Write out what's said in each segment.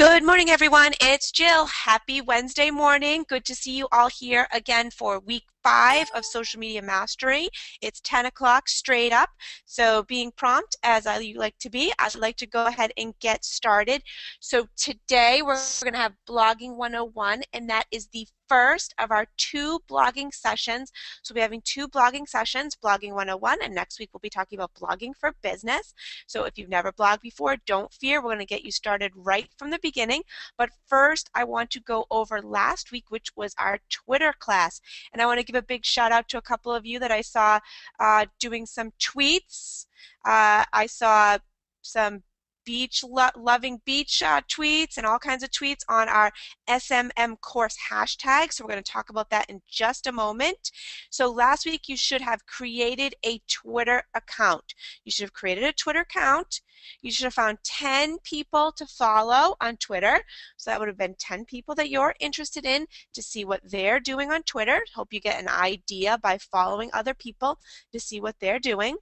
Good morning, everyone. It's Jill. Happy Wednesday morning. Good to see you all here again for week 5 of Social Media Mastery. It's 10 o'clock straight up. So being prompt as I like to be, I'd like to go ahead and get started. So today we're going to have Blogging 101, and that is the first of our 2 blogging sessions. So we'll be having 2 blogging sessions, Blogging 101, and next week we'll be talking about blogging for business. So if you've never blogged before, don't fear. We're going to get you started right from the beginning. But first, I want to go over last week, which was our Twitter class. And I want to give a big shout out to a couple of you that I saw doing some tweets. I saw some loving beach tweets and all kinds of tweets on our SMM course hashtag. So we're going to talk about that in just a moment. So last week you should have created a Twitter account. You should have created a Twitter account. You should have found 10 people to follow on Twitter. So that would have been 10 people that you're interested in to see what they're doing on Twitter. Hope you get an idea by following other people to see what they're doing.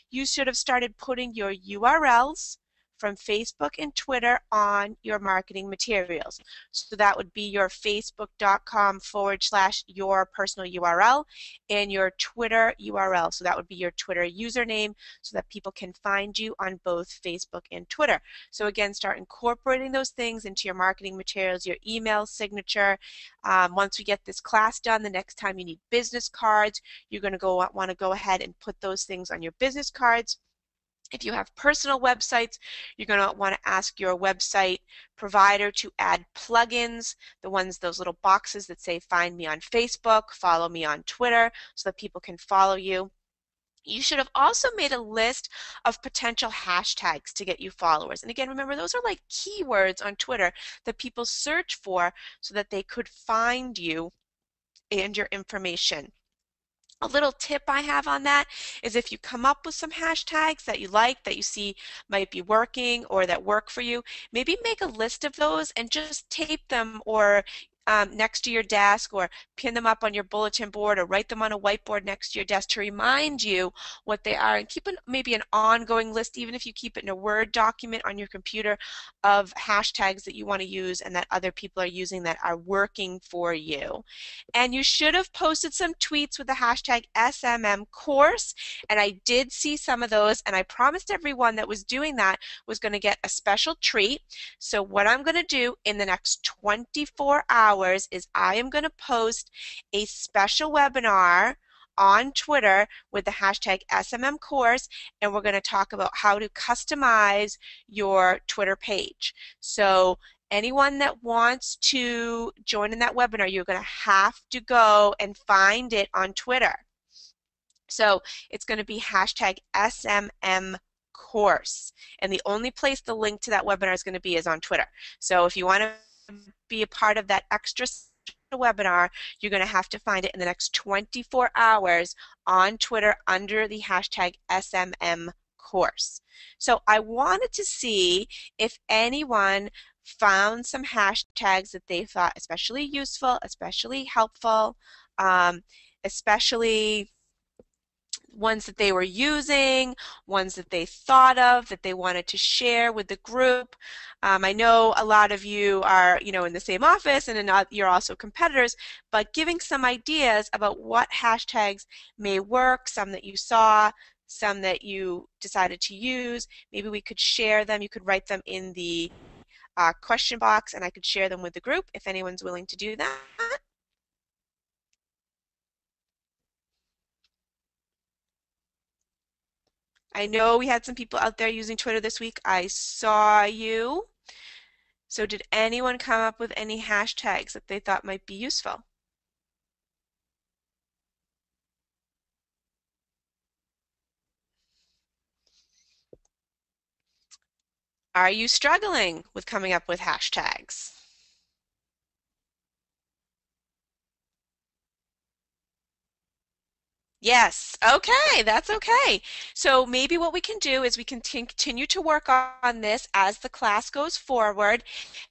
You should have started putting your URLs from Facebook and Twitter on your marketing materials. So that would be your facebook.com/your personal URL and your Twitter URL. So that would be your Twitter username so that people can find you on both Facebook and Twitter. So again, start incorporating those things into your marketing materials, your email signature. Once we get this class done, the next time you need business cards, you're going to want to go ahead and put those things on your business cards. If you have personal websites, you're going to want to ask your website provider to add plugins, those little boxes that say find me on Facebook, follow me on Twitter, so that people can follow you. You should have also made a list of potential hashtags to get you followers. And again, remember, those are like keywords on Twitter that people search for so that they could find you and your information. A little tip I have on that is if you come up with some hashtags that you like, that you see might be working or that work for you, maybe make a list of those and just tape them or next to your desk or pin them up on your bulletin board or write them on a whiteboard next to your desk to remind you what they are, and keep maybe an ongoing list, even if you keep it in a Word document on your computer, of hashtags that you want to use and that other people are using that are working for you. And you should have posted some tweets with the hashtag SMM course, and I did see some of those, and I promised everyone that was doing that was going to get a special treat. So what I'm going to do in the next 24 hours is I am going to post a special webinar on Twitter with the hashtag SMM course, and we're going to talk about how to customize your Twitter page. So anyone that wants to join in that webinar, you're going to have to go and find it on Twitter. So it's going to be hashtag SMM course, and the only place the link to that webinar is going to be is on Twitter. So if you want to be a part of that extra webinar, you're going to have to find it in the next 24 hours on Twitter under the hashtag SMM course. So I wanted to see if anyone found some hashtags that they thought especially useful, especially helpful, especially ones that they were using, ones that they thought of that they wanted to share with the group. I know a lot of you are, in the same office, and you're also competitors, but giving some ideas about what hashtags may work, some that you saw, some that you decided to use. Maybe we could share them. You could write them in the question box, and I could share them with the group if anyone's willing to do that. I know we had some people out there using Twitter this week. I saw you. So did anyone come up with any hashtags that they thought might be useful? Are you struggling with coming up with hashtags? Yes, okay, that's okay. So maybe what we can do is we can continue to work on this as the class goes forward.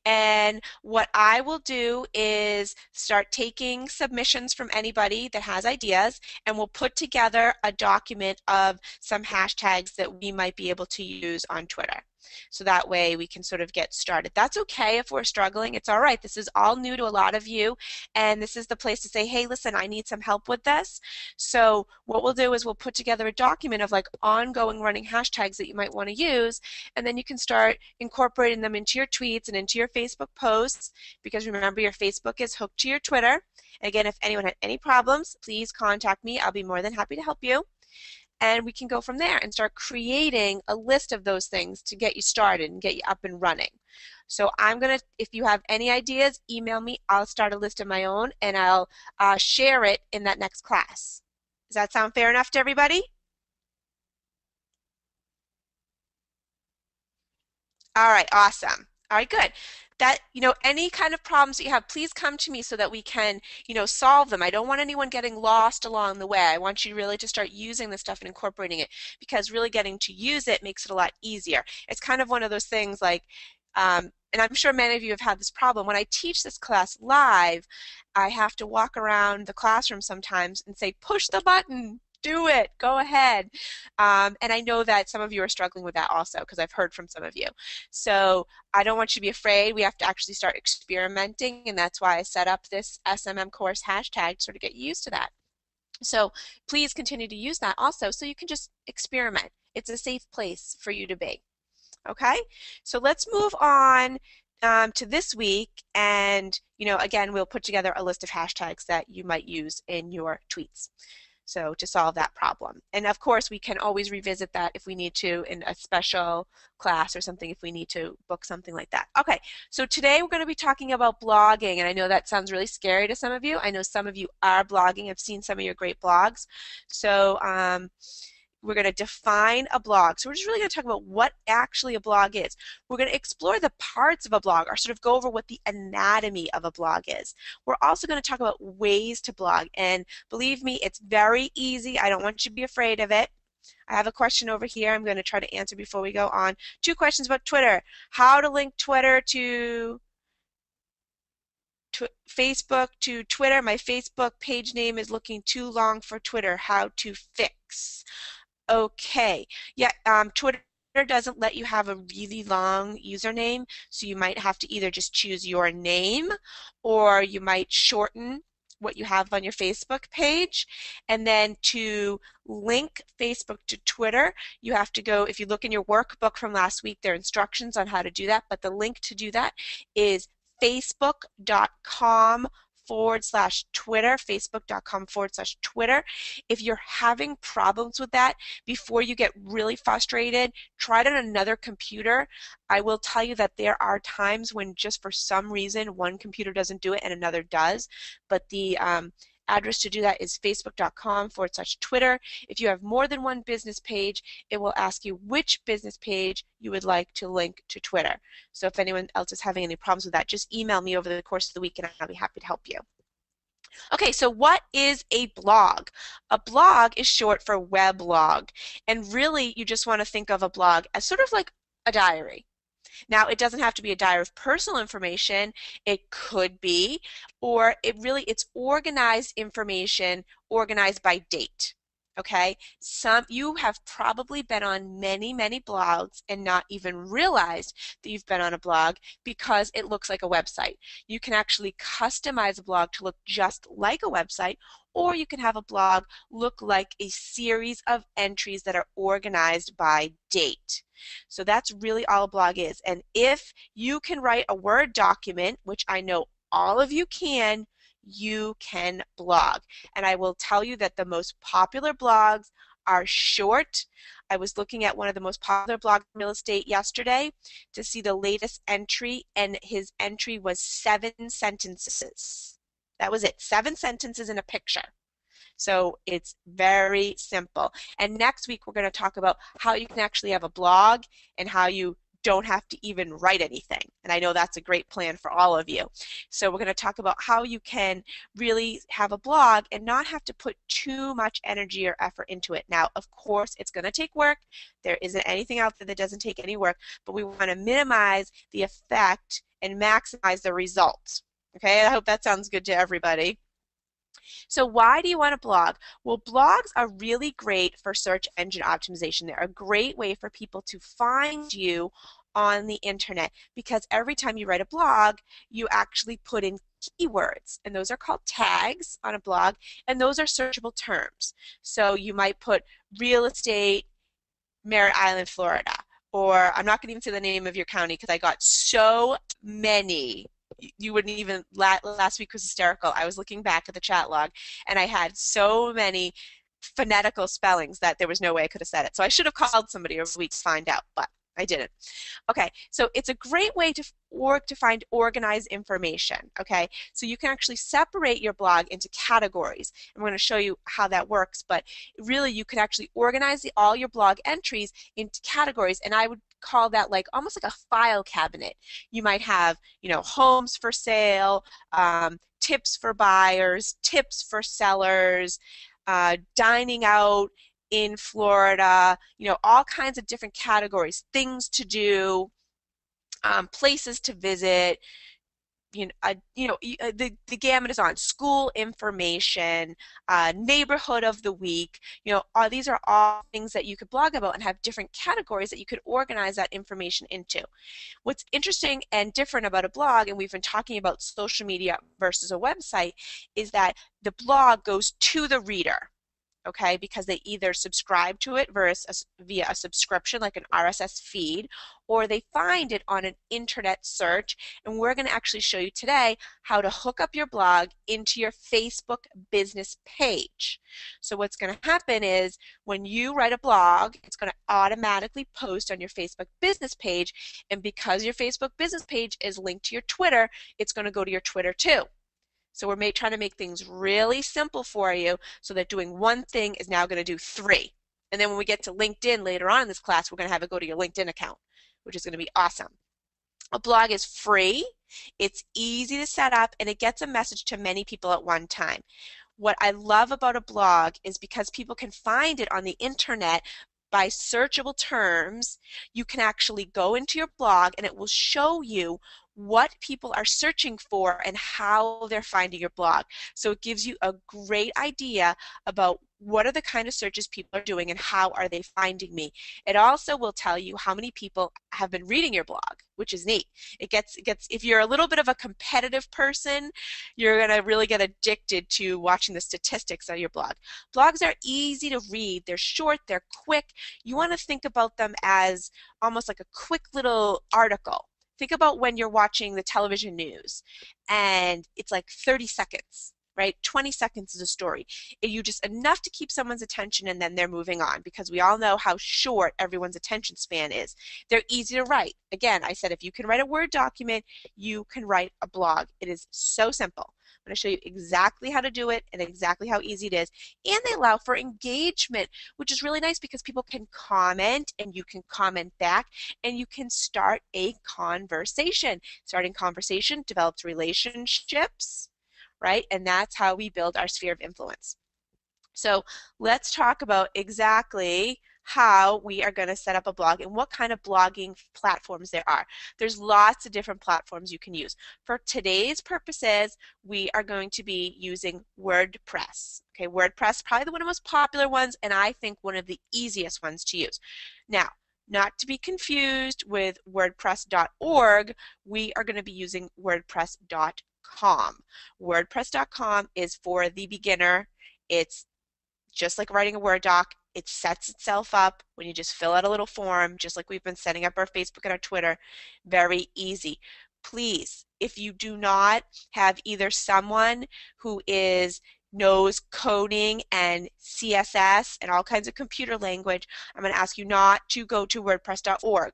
And what I will do is start taking submissions from anybody that has ideas, and we'll put together a document of some hashtags that we might be able to use on Twitter. So that way we can sort of get started. That's okay if we're struggling. It's all right. This is all new to a lot of you, and this is the place to say, hey, listen, I need some help with this. So what we'll do is we'll put together a document of like ongoing running hashtags that you might want to use, and then you can start incorporating them into your tweets and into your Facebook posts, because remember, your Facebook is hooked to your Twitter. And again, if anyone had any problems, please contact me. I'll be more than happy to help you. And we can go from there and start creating a list of those things to get you started and get you up and running. So I'm going to, if you have any ideas, email me. I'll start a list of my own, and I'll share it in that next class. Does that sound fair enough to everybody? All right, awesome. All right, good. That, any kind of problems that you have, please come to me so that we can, solve them. I don't want anyone getting lost along the way. I want you really to start using this stuff and incorporating it, because really getting to use it makes it a lot easier. It's kind of one of those things like, and I'm sure many of you have had this problem. When I teach this class live, I have to walk around the classroom sometimes and say, push the button. Do it. Go ahead. And I know that some of you are struggling with that also, because I've heard from some of you. So I don't want you to be afraid. We have to actually start experimenting, and that's why I set up this SMM course hashtag to sort of get used to that. So please continue to use that also, so you can just experiment. It's a safe place for you to be. Okay? So let's move on to this week, and again, we'll put together a list of hashtags that you might use in your tweets. So to solve that problem. And of course, we can always revisit that if we need to in a special class or something, if we need to book something like that. Okay, so today we're going to be talking about blogging, and I know that sounds really scary to some of you. I know some of you are blogging. I've seen some of your great blogs. So we're going to define a blog. So we're just really going to talk about what actually a blog is. We're going to explore the parts of a blog, or sort of go over what the anatomy of a blog is. We're also going to talk about ways to blog, and believe me, it's very easy. I don't want you to be afraid of it. I have a question over here I'm going to try to answer before we go on. 2 questions about Twitter. How to link Twitter to Facebook to Twitter. My Facebook page name is looking too long for Twitter. How to fix? Okay, yeah, Twitter doesn't let you have a really long username, so you might have to either just choose your name, or you might shorten what you have on your Facebook page. And then to link Facebook to Twitter, you have to go, if you look in your workbook from last week, there are instructions on how to do that, but the link to do that is facebook.com/Twitter, facebook.com/Twitter. If you're having problems with that, before you get really frustrated, try it on another computer. I will tell you that there are times when just for some reason one computer doesn't do it and another does, but the address to do that is facebook.com/Twitter. If you have more than one business page, it will ask you which business page you would like to link to Twitter. So if anyone else is having any problems with that, just email me over the course of the week and I'll be happy to help you. Okay, so what is a blog? A blog is short for weblog, and really you just want to think of a blog as sort of like a diary. Now, it doesn't have to be a diary of personal information. It could be, or it's organized information organized by date. Okay, you have probably been on many, many blogs and not even realized that you've been on a blog because it looks like a website. You can actually customize a blog to look just like a website, or you can have a blog look like a series of entries that are organized by date. So that's really all a blog is. And if you can write a Word document, which I know all of you can, you can blog. And I will tell you that the most popular blogs are short. I was looking at one of the most popular blogs in real estate yesterday to see the latest entry, and his entry was 7 sentences. That was it, 7 sentences in a picture. So it's very simple. And next week we're going to talk about how you can actually have a blog and how you don't have to even write anything. And I know that's a great plan for all of you. So we're going to talk about how you can really have a blog and not have to put too much energy or effort into it. Now, of course, it's going to take work. There isn't anything out there that doesn't take any work, but we want to minimize the effect and maximize the results. Okay, I hope that sounds good to everybody. So why do you want to blog? Well, blogs are really great for search engine optimization. They're a great way for people to find you on the internet, because every time you write a blog, you actually put in keywords, and those are called tags on a blog, and those are searchable terms. So you might put real estate, Merritt Island, Florida, or I'm not going to even say the name of your county because I got so many. You wouldn't even, last week was hysterical. I was looking back at the chat log and I had so many phonetical spellings that there was no way I could have said it. So I should have called somebody over the week to find out, but I didn't. Okay, so it's a great way to find organized information. Okay, so you can actually separate your blog into categories. I'm going to show you how that works, but really you can actually organize all your blog entries into categories, and I would call that like almost like a file cabinet. You might have, you know, homes for sale, tips for buyers, tips for sellers, dining out in Florida, you know, all kinds of different categories, things to do, places to visit, the gamut is on. School information, neighborhood of the week, you know, these are all things that you could blog about and have different categories that you could organize that information into. What's interesting and different about a blog, and we've been talking about social media versus a website, is that the blog goes to the reader. Okay, because they either subscribe to it via a subscription like an RSS feed, or they find it on an internet search. And we're going to actually show you today how to hook up your blog into your Facebook business page. So what's going to happen is when you write a blog, it's going to automatically post on your Facebook business page, and because your Facebook business page is linked to your Twitter, it's going to go to your Twitter too. So we're trying to make things really simple for you so that doing one thing is now going to do three. And then when we get to LinkedIn later on in this class, we're going to have it go to your LinkedIn account, which is going to be awesome. A blog is free, it's easy to set up, and it gets a message to many people at one time. What I love about a blog is because people can find it on the internet by searchable terms, you can actually go into your blog and it will show you what people are searching for and how they're finding your blog. So it gives you a great idea about what are the kind of searches people are doing and how are they finding me. It also will tell you how many people have been reading your blog, which is neat. It gets if you're a little bit of a competitive person, you're going to really get addicted to watching the statistics on your blog. Blogs are easy to read. They're short, they're quick. You want to think about them as almost like a quick little article. Think about when you're watching the television news and it's like 30 seconds, right? 20 seconds is a story. You just enough to keep someone's attention and then they're moving on, because we all know how short everyone's attention span is. They're easy to write. Again, I said if you can write a Word document, you can write a blog. It is so simple. I'm going to show you exactly how to do it and exactly how easy it is. And they allow for engagement, which is really nice because people can comment and you can comment back and you can start a conversation. Starting conversation develops relationships, right? And that's how we build our sphere of influence. So let's talk about exactly how we are going to set up a blog and what kind of blogging platforms there are. There's lots of different platforms you can use. For today's purposes, we are going to be using WordPress. Okay, WordPress, probably one of the most popular ones, and I think one of the easiest ones to use. Now, not to be confused with WordPress.org, we are going to be using WordPress.com. WordPress.com is for the beginner. It's just like writing a Word doc. It sets itself up when you just fill out a little form, just like we've been setting up our Facebook and our Twitter. Very easy. Please, if you do not have either someone who knows coding and CSS and all kinds of computer language, I'm going to ask you not to go to WordPress.org,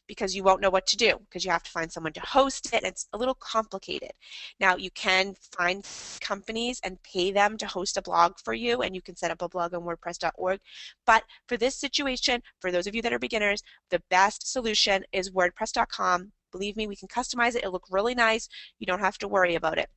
because you won't know what to do, because you have to find someone to host it, and it's a little complicated. Now, you can find companies and pay them to host a blog for you, and you can set up a blog on WordPress.org. But for this situation, for those of you that are beginners, the best solution is WordPress.com. Believe me, we can customize it. It'll look really nice. You don't have to worry about it.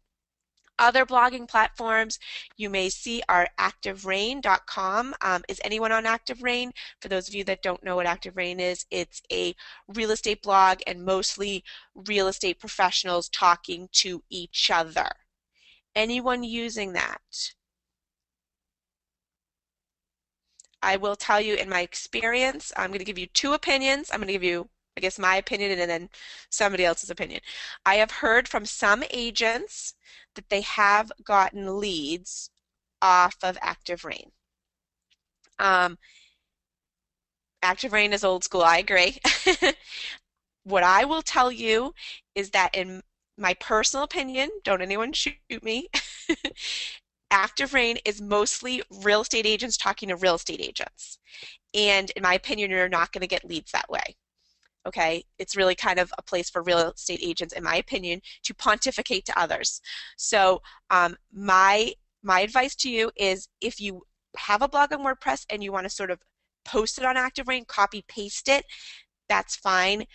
Other blogging platforms you may see are ActiveRain.com. Is anyone on ActiveRain? For those of you that don't know what ActiveRain is, it's a real estate blog and mostly real estate professionals talking to each other. Anyone using that? I will tell you in my experience, I'm going to give you two opinions. I'm going to give you I guess my opinion and then somebody else's opinion. I have heard from some agents that they have gotten leads off of Active Rain. Um, Active Rain is old school, I agree. What I will tell you is that in my personal opinion, don't anyone shoot me, Active Rain is mostly real estate agents talking to real estate agents. And in my opinion, you're not going to get leads that way. Okay, it's really kind of a place for real estate agents, in my opinion, to pontificate to others. So my advice to you is if you have a blog on WordPress and you want to sort of post it on Active Rain, copy paste it, that's fine.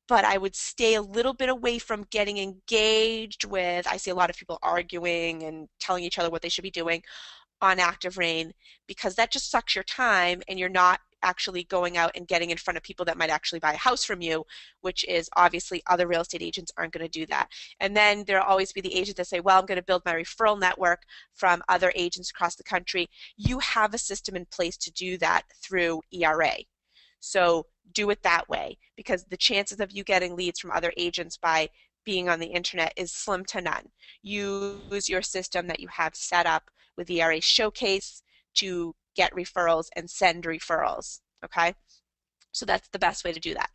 But I would stay a little bit away from getting engaged with, I see a lot of people arguing and telling each other what they should be doing on Active Rain because that just sucks your time and you're not actually going out and getting in front of people that might actually buy a house from you, which is obviously other real estate agents aren't going to do that. And then there'll always be the agents that say, well, I'm going to build my referral network from other agents across the country. You have a system in place to do that through ERA. So do it that way because the chances of you getting leads from other agents by being on the internet is slim to none. Use your system that you have set up with ERA Showcase to get referrals and send referrals, okay? So that's the best way to do that.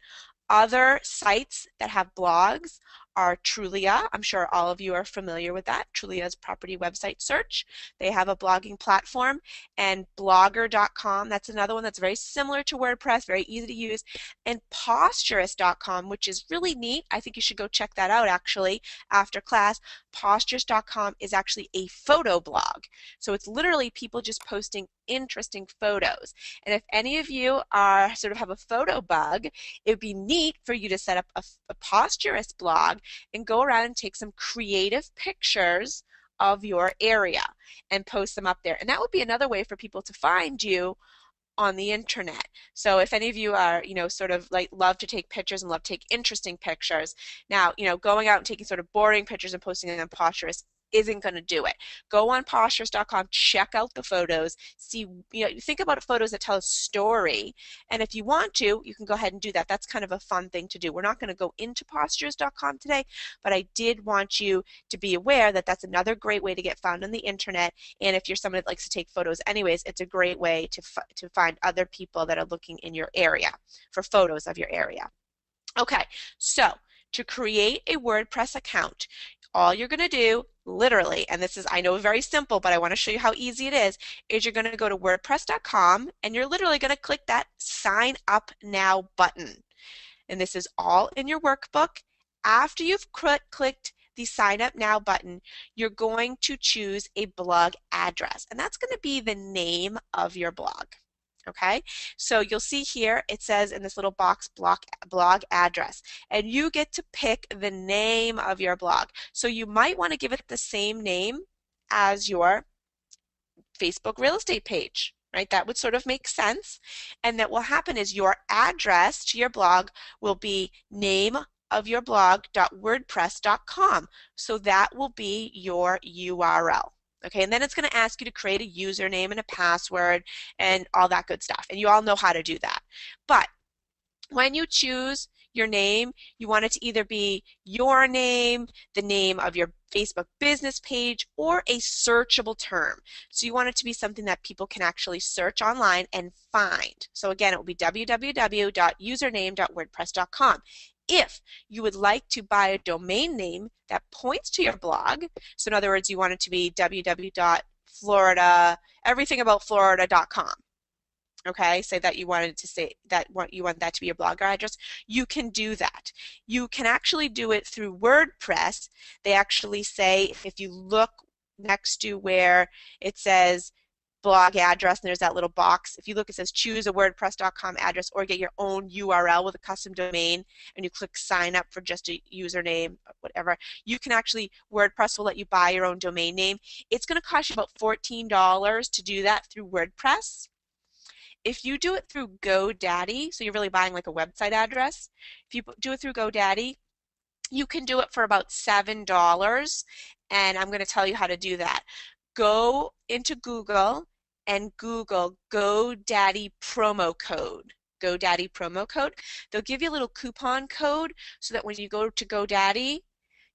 Other sites that have blogs are Trulia. I'm sure all of you are familiar with that. Trulia's property website search. They have a blogging platform, and blogger.com, that's another one that's very similar to WordPress, very easy to use, and posturist.com, which is really neat. I think you should go check that out actually after class. Posturist.com is actually a photo blog. So it's literally people just posting interesting photos. And if any of you are sort of have a photo bug, it would be neat for you to set up a posturist blog and go around and take some creative pictures of your area and post them up there. And that would be another way for people to find you on the internet. So if any of you are, sort of like love to take pictures and love to take interesting pictures, now, going out and taking sort of boring pictures and posting them on Posturist isn't going to do it. Go on posturist.com, check out the photos, see, think about photos that tell a story, and if you want to, you can go ahead and do that. That's kind of a fun thing to do. We're not going to go into posturist.com today, but I did want you to be aware that that's another great way to get found on the internet, and if you're someone that likes to take photos anyways, it's a great way to find other people that are looking in your area for photos of your area. Okay, so to create a WordPress account, all you're going to do, literally, and this is, I know, very simple, but I want to show you how easy it is you're going to go to WordPress.com and you're literally going to click that Sign Up Now button. And this is all in your workbook. After you've clicked the Sign Up Now button, you're going to choose a blog address, and that's going to be the name of your blog. Okay, so you'll see here it says in this little box blog address, and you get to pick the name of your blog. So you might want to give it the same name as your Facebook real estate page, right? That would sort of make sense. And that will happen is your address to your blog will be name of your blog.wordpress.com. So that will be your URL. Okay, and then it's going to ask you to create a username and a password and all that good stuff. And you all know how to do that. But when you choose your name, you want it to either be your name, the name of your Facebook business page, or a searchable term. So you want it to be something that people can actually search online and find. So again, it will be www.username.wordpress.com. If you would like to buy a domain name that points to your blog, so in other words, you want it to be www.florida, everythingaboutflorida.com. Okay, say that you wanted to say that you want that to be your blog address, you can do that. You can actually do it through WordPress. They actually say if you look next to where it says blog address and there's that little box, if you look it says choose a WordPress.com address or get your own URL with a custom domain and you click sign up for just a username, whatever, you can actually, WordPress will let you buy your own domain name. It's going to cost you about $14 to do that through WordPress. If you do it through GoDaddy, so you're really buying like a website address, if you do it through GoDaddy, you can do it for about $7, and I'm going to tell you how to do that. Go into Google and Google GoDaddy promo code. GoDaddy promo code. They'll give you a little coupon code so that when you go to GoDaddy,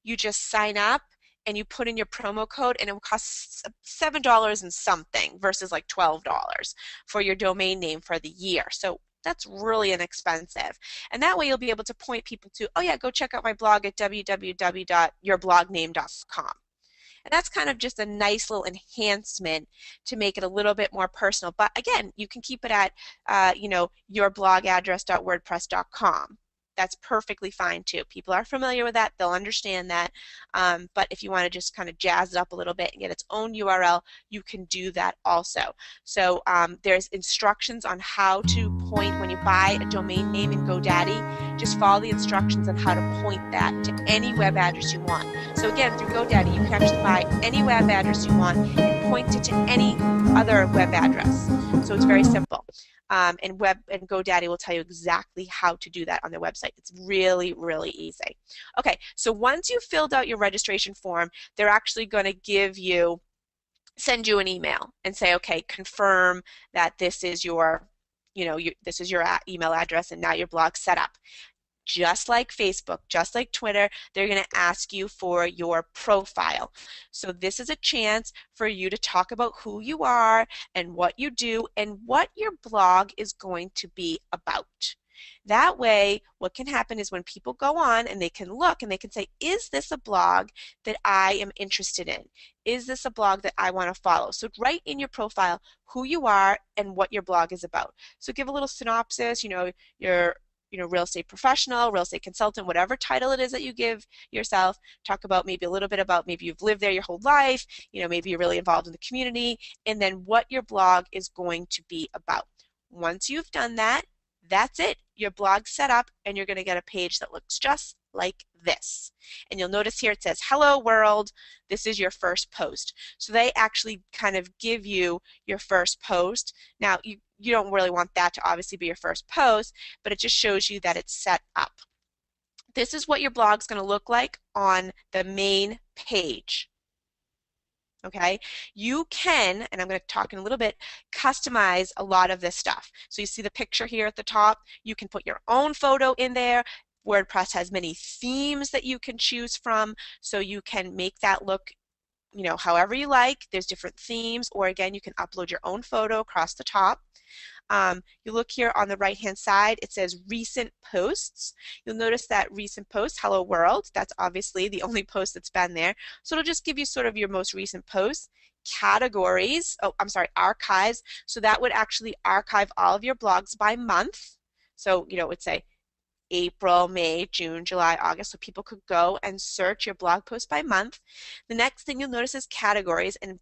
you just sign up and you put in your promo code, and it will cost $7 and something versus like $12 for your domain name for the year. So that's really inexpensive. And that way you'll be able to point people to, oh yeah, go check out my blog at www.yourblogname.com. And that's kind of just a nice little enhancement to make it a little bit more personal. But again, you can keep it at, yourblogaddress.wordpress.com. That's perfectly fine too. People are familiar with that. They'll understand that. But if you want to just kind of jazz it up a little bit and get its own URL, you can do that also. So there's instructions on how to point when you buy a domain name in GoDaddy. Just follow the instructions on how to point that to any web address you want. So again, through GoDaddy, you can actually buy any web address you want and point it to any other web address. So it's very simple. And GoDaddy will tell you exactly how to do that on their website. It's really, really easy. Okay, so once you've filled out your registration form, they're actually going to send you an email and say, okay, confirm that this is your, this is your email address and now your blog's set up. Just like Facebook, just like Twitter, they're going to ask you for your profile. So this is a chance for you to talk about who you are and what you do and what your blog is going to be about. That way, what can happen is when people go on and they can look and they can say, is this a blog that I am interested in? Is this a blog that I want to follow? So write in your profile who you are and what your blog is about. So give a little synopsis, your real estate professional, real estate consultant, whatever title it is that you give yourself. Talk about maybe a little bit about maybe you've lived there your whole life, maybe you're really involved in the community, and then what your blog is going to be about. Once you've done that, that's it. Your blog's set up and you're going to get a page that looks just like this. And you'll notice here it says, hello world, this is your first post. So they actually kind of give you your first post. Now, you don't really want that to obviously be your first post, but it just shows you that it's set up. This is what your blog's going to look like on the main page. Okay, you can, and I'm going to talk in a little bit, customize a lot of this stuff. So you see the picture here at the top. You can put your own photo in there. WordPress has many themes that you can choose from, so you can make that look however you like. There's different themes, or again, you can upload your own photo across the top. You look here on the right hand side, it says recent posts. You'll notice that recent post, hello world, that's obviously the only post that's been there. So it'll just give you sort of your most recent posts. Categories, archives. So that would actually archive all of your blogs by month. So it would say April, May, June, July, August, so people could go and search your blog post by month. The next thing you'll notice is categories, and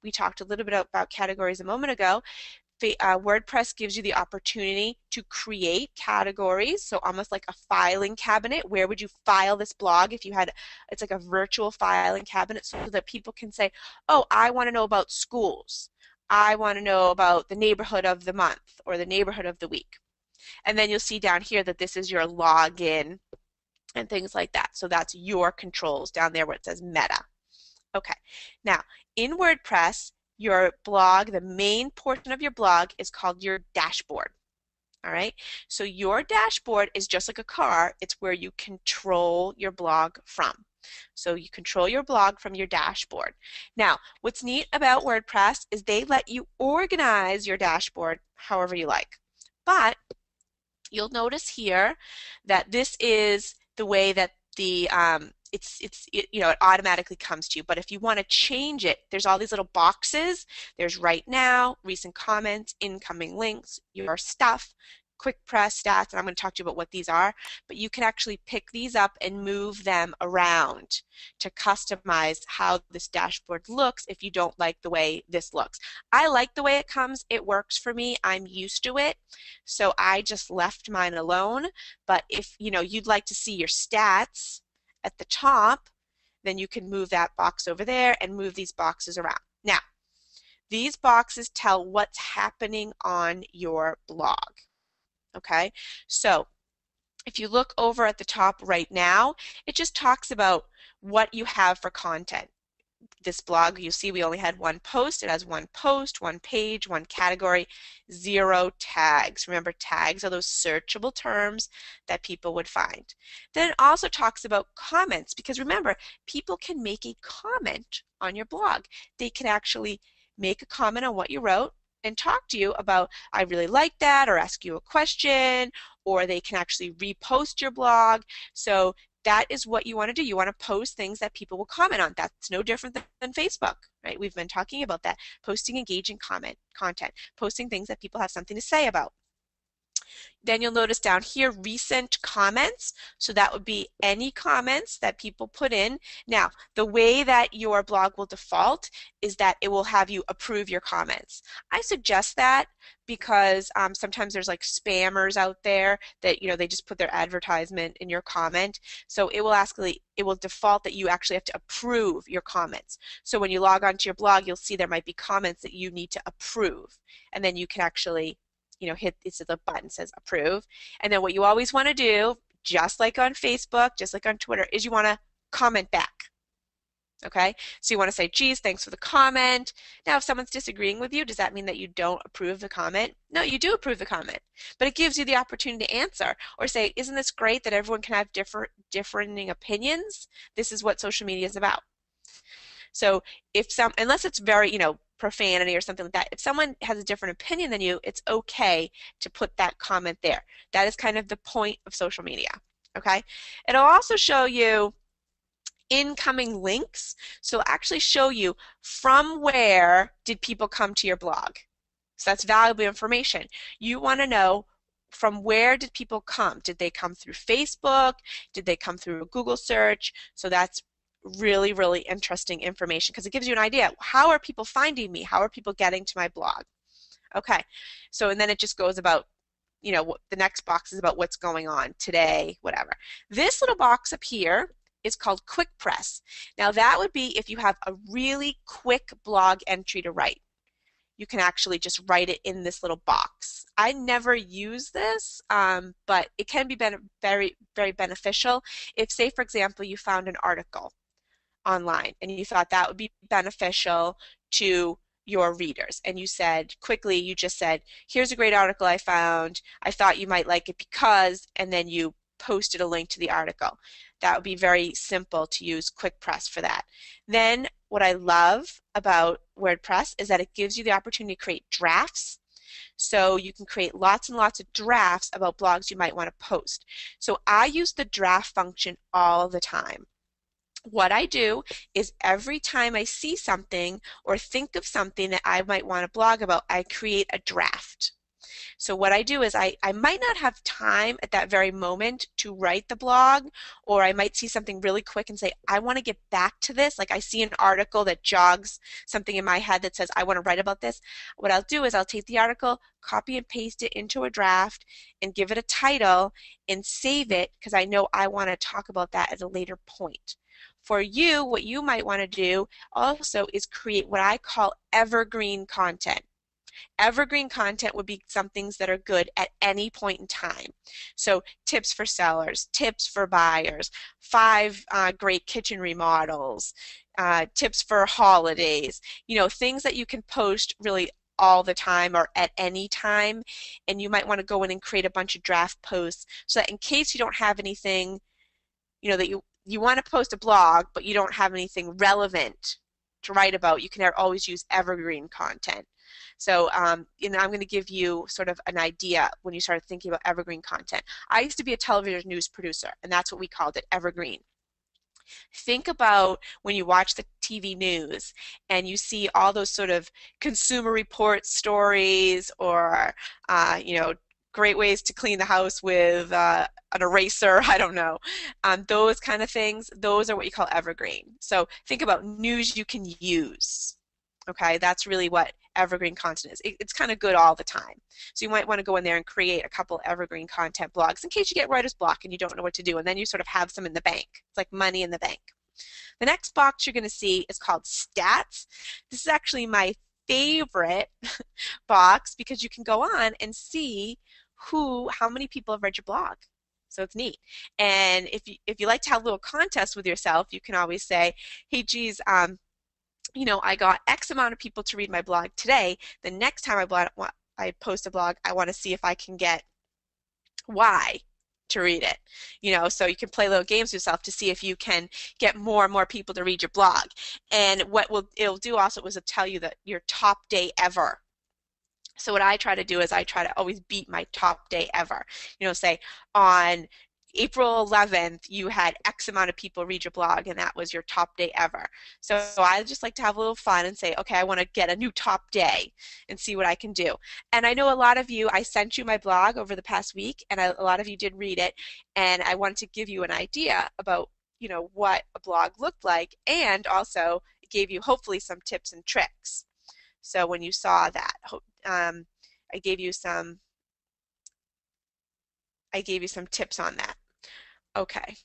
we talked a little bit about categories a moment ago. WordPress gives you the opportunity to create categories, so almost like a filing cabinet. Where would you file this blog if you had, it's like a virtual filing cabinet, so that people can say, oh, I want to know about schools. I want to know about the neighborhood of the month or the neighborhood of the week. And then you'll see down here that this is your login and things like that. So that's your controls down there where it says meta. Okay, now in WordPress, your blog, the main portion of your blog is called your dashboard. All right, so your dashboard is just like a car. It's where you control your blog from. So you control your blog from your dashboard. Now, what's neat about WordPress is they let you organize your dashboard however you like. But you'll notice here that this is the way that the it automatically comes to you. But if you want to change it, there's all these little boxes. There's right now, recent comments, incoming links, your stuff, quick press stats, and I'm going to talk to you about what these are, but you can actually pick these up and move them around to customize how this dashboard looks if you don't like the way this looks. I like the way it comes. It works for me. I'm used to it, so I just left mine alone. But if you'd like to see your stats at the top, then you can move that box over there and move these boxes around. Now, these boxes tell what's happening on your blog. Okay, so if you look over at the top right now, it just talks about what you have for content. this blog, you see we only had one post. It has one post, one page, one category, 0 tags. Remember, tags are those searchable terms that people would find. Then it also talks about comments, because remember, people can make a comment on your blog. They can actually make a comment on what you wrote and talk to you about, I really like that, or ask you a question, or they can actually repost your blog. So that is what you want to do. You want to post things that people will comment on. That's no different than Facebook, right? We've been talking about that. Posting engaging content, posting things that people have something to say about. Then you'll notice down here recent comments. So that would be any comments that people put in. Now, the way that your blog will default is that it will have you approve your comments. I suggest that because sometimes there's like spammers out there that, they just put their advertisement in your comment. So it will default that you actually have to approve your comments. So when you log onto your blog, you'll see there might be comments that you need to approve, and then you can actually hit the button that says approve. And then what you always want to do, just like on Facebook, just like on Twitter, is you want to comment back. Okay, so you want to say, geez, thanks for the comment. Now, if someone's disagreeing with you, does that mean that you don't approve the comment? No, you do approve the comment, but it gives you the opportunity to answer or say, isn't this great that everyone can have differing opinions? This is what social media is about. So unless it's very, profanity or something like that, if someone has a different opinion than you, it's okay to put that comment there. That is kind of the point of social media, okay? It'll also show you incoming links. So it'll actually show you from where did people come to your blog. So that's valuable information. You want to know from where did people come? Did they come through Facebook? Did they come through a Google search? So that's really, really interesting information because it gives you an idea. How are people finding me? How are people getting to my blog? Okay, so and then it just goes about, the next box is about what's going on today, whatever. This little box up here is called Quick Press. Now that would be if you have a really quick blog entry to write. You can actually just write it in this little box. I never use this, but it can be very, very beneficial if, say, for example, you found an article online and you thought that would be beneficial to your readers, and you just said, here's a great article I found, I thought you might like it because, and then you posted a link to the article. That would be very simple to use Quick Press for that. Then what I love about WordPress is that it gives you the opportunity to create drafts. So you can create lots and lots of drafts about blogs you might want to post. So I use the draft function all the time. What I do is every time I see something or think of something that I might want to blog about, I create a draft. So what I do is I might not have time at that very moment to write the blog, or I might see something really quick and say, I want to get back to this. Like I see an article that jogs something in my head that says, I want to write about this. What I'll do is I'll take the article, copy and paste it into a draft, and give it a title and save it because I know I want to talk about that at a later point. For you, what you might want to do also is create what I call evergreen content. Evergreen content would be some things that are good at any point in time. So tips for sellers, tips for buyers, 5 great kitchen remodels, tips for holidays, things that you can post really all the time or at any time, and you might want to go in and create a bunch of draft posts so that in case you don't have anything, that you want to post a blog but you don't have anything relevant to write about, you can always use evergreen content. So I'm going to give you sort of an idea when you start thinking about evergreen content. I used to be a television news producer, and that's what we called it, evergreen. Think about when you watch the TV news and you see all those sort of Consumer Report stories or, great ways to clean the house with an eraser, I don't know. Those kind of things, those are what you call evergreen. So think about news you can use. Okay, that's really what evergreen content is. It's kind of good all the time. So you might want to go in there and create a couple evergreen content blogs in case you get writer's block and you don't know what to do, and then you sort of have some in the bank. It's like money in the bank. The next box you're going to see is called stats. This is actually my favorite box because you can go on and see how many people have read your blog. So it's neat. And if you like to have a little contest with yourself, you can always say, hey, geez, you know, I got X amount of people to read my blog today. The next time I post a blog, I want to see if I can get Y to read it. You know, so you can play little games with yourself to see if you can get more and more people to read your blog. And what will it'll do also is it'll tell you that your top day ever. So what I try to do is I try to always beat my top day ever. You know, say on April 11th, you had X amount of people read your blog, and that was your top day ever. So I just like to have a little fun and say, okay, I want to get a new top day and see what I can do. And I know a lot of you, I sent you my blog over the past week, and a lot of you did read it, and I wanted to give you an idea about, you know, what a blog looked like, and also it gave you hopefully some tips and tricks. So when you saw that, um, I gave you some tips on that. Okay.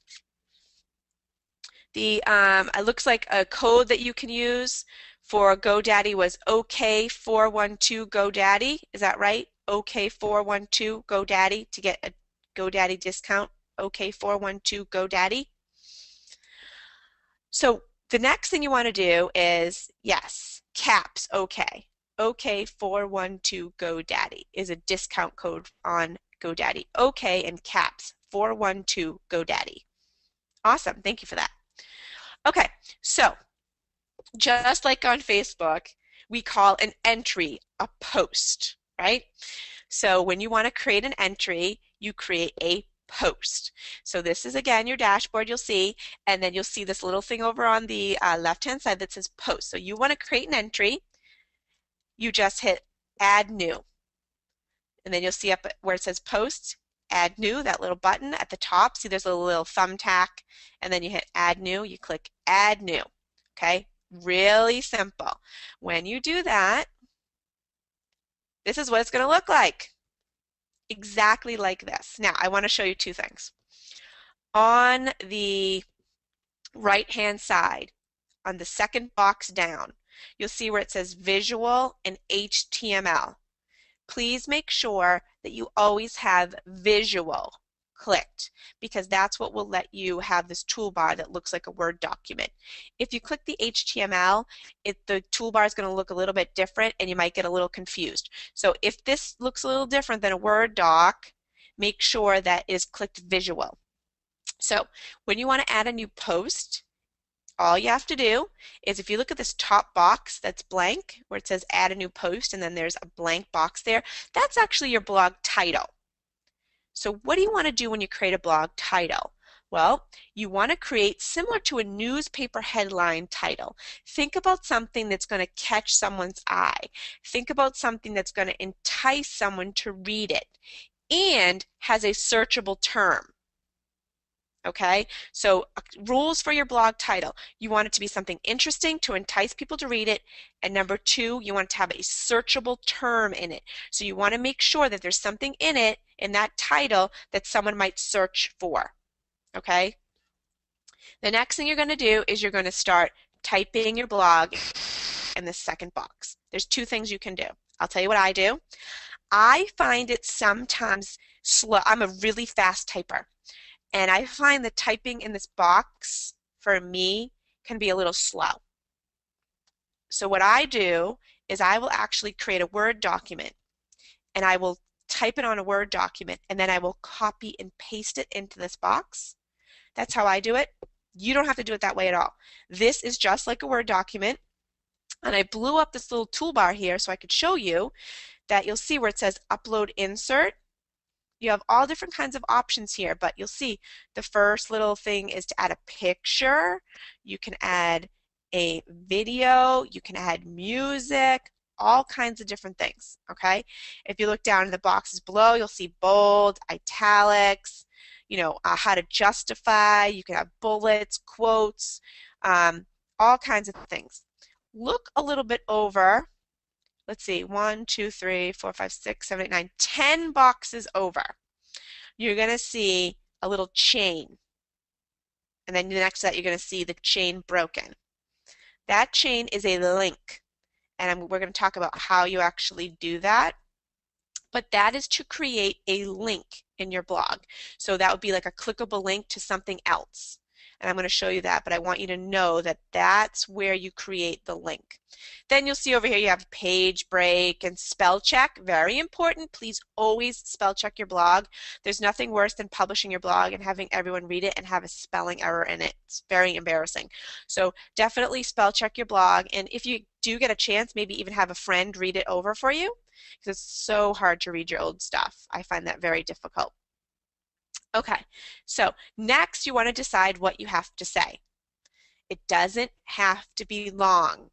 It looks like a code that you can use for GoDaddy was OK412 GoDaddy. Is that right? OK412 GoDaddy to get a GoDaddy discount. OK412 GoDaddy. So the next thing you want to do is, yes, caps OK. OK412 GoDaddy is a discount code on GoDaddy. OK and caps 412 GoDaddy. Awesome. Thank you for that. Okay, so just like on Facebook, we call an entry a post, right? So when you want to create an entry, you create a post. So this is again your dashboard you'll see, and then you'll see this little thing over on the left-hand side that says post. So you want to create an entry, you just hit add new. And then you'll see up where it says post, add new, that little button at the top. See there's a little thumbtack, and then you hit add new, you click add new. Okay, really simple. When you do that, this is what it's going to look like. Exactly like this. Now, I want to show you two things. On the right-hand side, on the second box down, you'll see where it says visual and HTML. Please make sure that you always have visual clicked, because that's what will let you have this toolbar that looks like a Word document. If you click the HTML, the toolbar is going to look a little bit different and you might get a little confused. So if this looks a little different than a Word doc, make sure that it is clicked visual. So when you want to add a new post, all you have to do is, if you look at this top box that's blank where it says add a new post and then there's a blank box there, that's actually your blog title. So what do you want to do when you create a blog title? Well, you want to create similar to a newspaper headline title. Think about something that's going to catch someone's eye. Think about something that's going to entice someone to read it and has a searchable term. Okay, so rules for your blog title. You want it to be something interesting to entice people to read it. And number two, you want it to have a searchable term in it. So you want to make sure that there's something in it, in that title, that someone might search for. Okay? The next thing you're going to do is you're going to start typing your blog in the second box. There's two things you can do. I'll tell you what I do. I find it sometimes slow. I'm a really fast typer. And I find the typing in this box, for me, can be a little slow. So what I do is I will actually create a Word document, and I will type it on a Word document, and then I will copy and paste it into this box. That's how I do it. You don't have to do it that way at all. This is just like a Word document, and I blew up this little toolbar here so I could show you that. You'll see where it says Upload Insert. You have all different kinds of options here, but you'll see the first little thing is to add a picture. You can add a video, you can add music, all kinds of different things, okay? If you look down in the boxes below, you'll see bold, italics, you know, how to justify, you can have bullets, quotes, all kinds of things. Look a little bit over. Let's see, 1, 2, 3, 4, 5, 6, 7, 8, 9, 10 boxes over. You're going to see a little chain. And then next to that, you're going to see the chain broken. That chain is a link. And we're going to talk about how you actually do that. But that is to create a link in your blog. So that would be like a clickable link to something else. And I'm going to show you that, but I want you to know that that's where you create the link. Then you'll see over here you have page break and spell check. Very important. Please always spell check your blog. There's nothing worse than publishing your blog and having everyone read it and have a spelling error in it. It's very embarrassing. So definitely spell check your blog. And if you do get a chance, maybe even have a friend read it over for you, because it's so hard to read your old stuff. I find that very difficult. Okay, so next you want to decide what you have to say. It doesn't have to be long,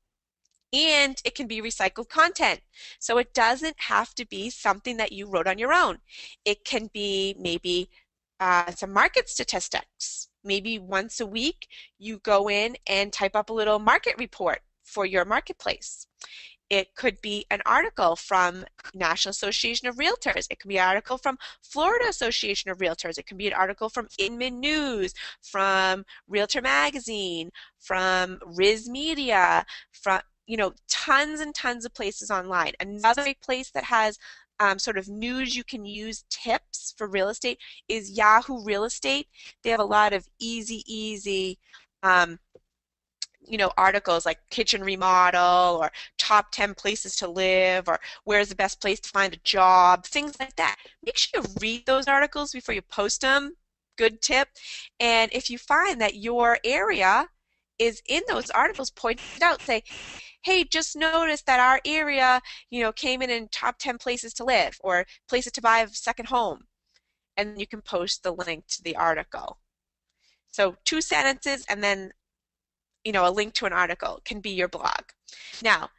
and it can be recycled content. So it doesn't have to be something that you wrote on your own. It can be maybe some market statistics. Maybe once a week you go in and type up a little market report for your marketplace. It could be an article from National Association of Realtors. It could be an article from Florida Association of Realtors. It could be an article from Inman News, from Realtor Magazine, from Riz Media, from, you know, tons and tons of places online. Another big place that has sort of news you can use, tips for real estate, is Yahoo Real Estate. They have a lot of easy you know, articles like kitchen remodel or top 10 places to live or where's the best place to find a job, things like that. Make sure you read those articles before you post them. Good tip. And if you find that your area is in those articles, point it out. Say, hey, just noticed that our area, you know, came in top 10 places to live or places to buy a second home. And you can post the link to the article. So 2 sentences and then, you know, a link to an article can be your blog. Now,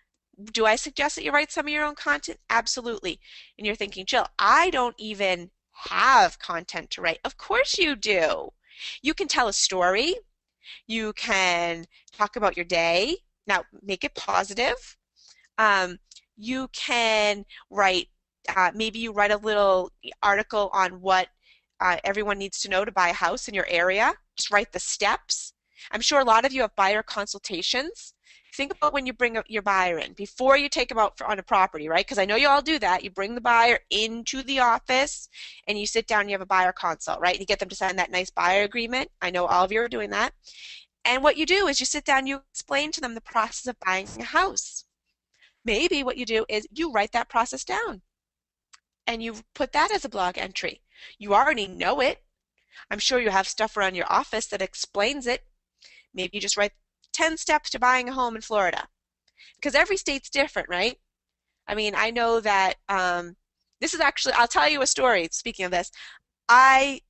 do I suggest that you write some of your own content? Absolutely. And you're thinking, Jill, I don't even have content to write. Of course you do. You can tell a story. You can talk about your day. Now, make it positive. You can write, maybe you write a little article on what everyone needs to know to buy a house in your area. Just write the steps. I'm sure a lot of you have buyer consultations. Think about when you bring your buyer in before you take them out on a property, right? Because I know you all do that. You bring the buyer into the office and you sit down and you have a buyer consult, right? And you get them to sign that nice buyer agreement. I know all of you are doing that. And what you do is you sit down and you explain to them the process of buying a house. Maybe what you do is you write that process down and you put that as a blog entry. You already know it. I'm sure you have stuff around your office that explains it. Maybe you just write 10 steps to buying a home in Florida. Because every state's different, right? I mean, I know that this is actually, I'll tell you a story. Speaking of this, I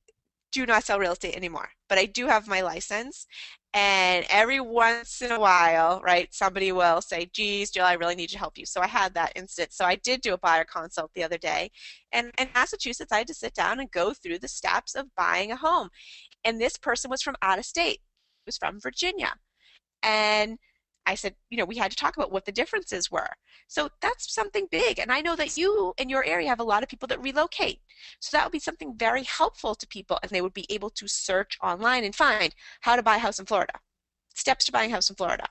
do not sell real estate anymore, but I do have my license. And every once in a while, right, somebody will say, geez, Jill, I really need to help you. So I had that instance. So I did do a buyer consult the other day. And in Massachusetts, I had to sit down and go through the steps of buying a home. And this person was from out of state. He was from Virginia. And I said, you know, we had to talk about what the differences were. So that's something big. And I know that you in your area have a lot of people that relocate. So that would be something very helpful to people, and they would be able to search online and find how to buy a house in Florida, steps to buying a house in Florida,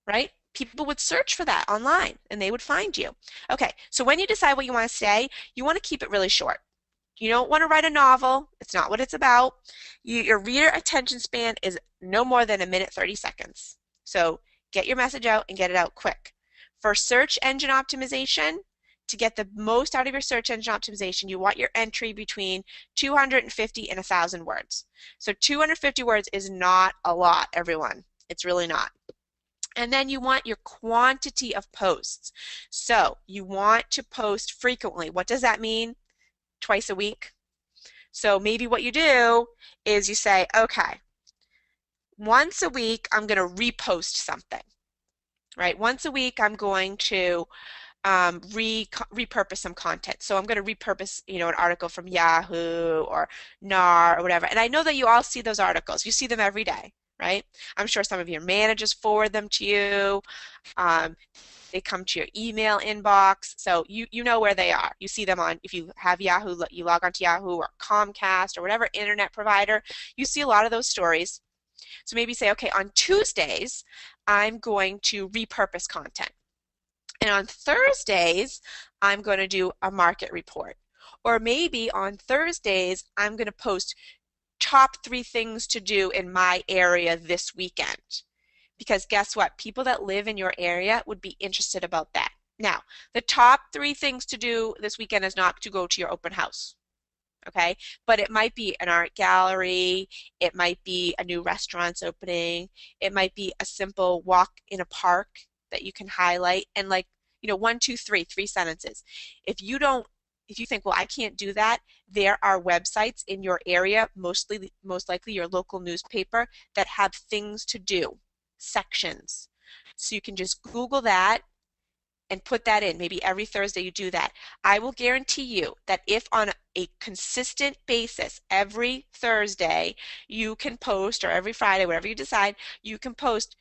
right? People would search for that online and they would find you. Okay, so when you decide what you want to say, you want to keep it really short. You don't want to write a novel. It's not what it's about. Your reader attention span is no more than 1 minute 30 seconds. So get your message out and get it out quick. For search engine optimization, to get the most out of your search engine optimization, you want your entry between 250 and 1,000 words. So 250 words is not a lot, everyone. It's really not. And then you want your quantity of posts. So you want to post frequently. What does that mean? Twice a week. So maybe what you do is you say, okay, once a week I'm going to repost something, right? Once a week I'm going to repurpose some content. So I'm going to repurpose, you know, an article from Yahoo or NAR or whatever. And I know that you all see those articles. You see them every day, right? I'm sure some of your managers forward them to you. They come to your email inbox, so you know where they are. You see them on, if you have Yahoo, you log onto Yahoo or Comcast or whatever internet provider, you see a lot of those stories. So maybe say, okay, on Tuesdays, I'm going to repurpose content. And on Thursdays, I'm going to do a market report. Or maybe on Thursdays, I'm going to post top 3 things to do in my area this weekend. Because guess what? People that live in your area would be interested about that. Now, the top 3 things to do this weekend is not to go to your open house. Okay, but it might be an art gallery, it might be a new restaurant's opening, it might be a simple walk in a park that you can highlight, and like, one, two, three sentences. If you don't, if you think, well, I can't do that, there are websites in your area, most likely your local newspaper, that have things to do, sections. So you can just Google that and put that in. Maybe every Thursday you do that. I will guarantee you that if on a consistent basis every Thursday you can post, or every Friday, whatever you decide, you can post,